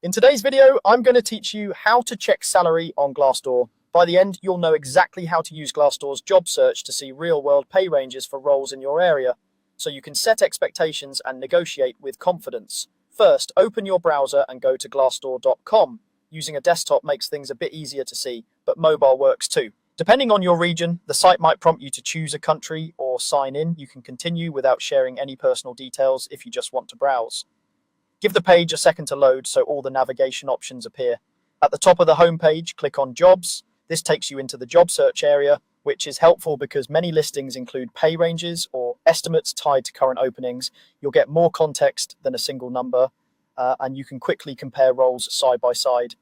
In today's video, I'm going to teach you how to check salary on Glassdoor. By the end, you'll know exactly how to use Glassdoor's job search to see real-world pay ranges for roles in your area, so you can set expectations and negotiate with confidence. First, open your browser and go to glassdoor.com. Using a desktop makes things a bit easier to see, but mobile works too. Depending on your region, the site might prompt you to choose a country or sign in. You can continue without sharing any personal details if you just want to browse. Give the page a second to load so all the navigation options appear. At the top of the home page, click on Jobs. This takes you into the job search area, which is helpful because many listings include pay ranges or estimates tied to current openings. You'll get more context than a single number, and you can quickly compare roles side by side.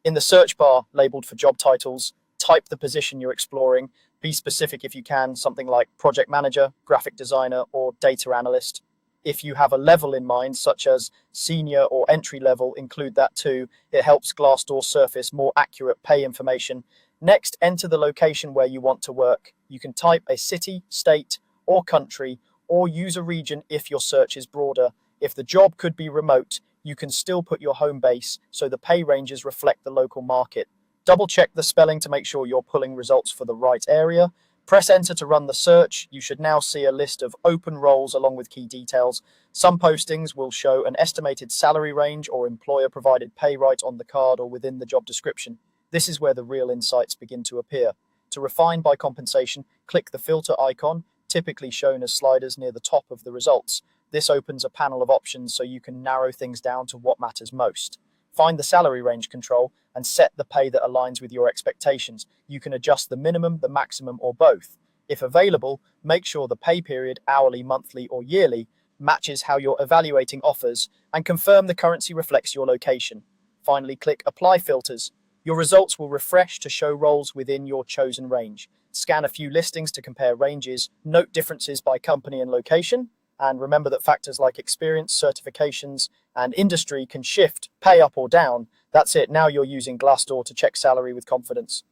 In the search bar labeled for job titles, type the position you're exploring. Be specific if you can, something like project manager, graphic designer, or data analyst. If you have a level in mind, such as senior or entry level, include that too. It helps Glassdoor surface more accurate pay information. Next, enter the location where you want to work. You can type a city, state, or country, or use a region if your search is broader. If the job could be remote, you can still put your home base so the pay ranges reflect the local market. Double check the spelling to make sure you're pulling results for the right area. Press enter to run the search. You should now see a list of open roles along with key details. Some postings will show an estimated salary range or employer provided pay right on the card or within the job description. This is where the real insights begin to appear. To refine by compensation, click the filter icon, typically shown as sliders near the top of the results. This opens a panel of options so you can narrow things down to what matters most. Find the salary range control and set the pay that aligns with your expectations. You can adjust the minimum, the maximum, or both. If available, make sure the pay period, hourly, monthly, or yearly, matches how you're evaluating offers and confirm the currency reflects your location. Finally, click Apply Filters. Your results will refresh to show roles within your chosen range. Scan a few listings to compare ranges, note differences by company and location, and remember that factors like experience, certifications, and industry can shift pay up or down. That's it. Now you're using Glassdoor to check salary with confidence.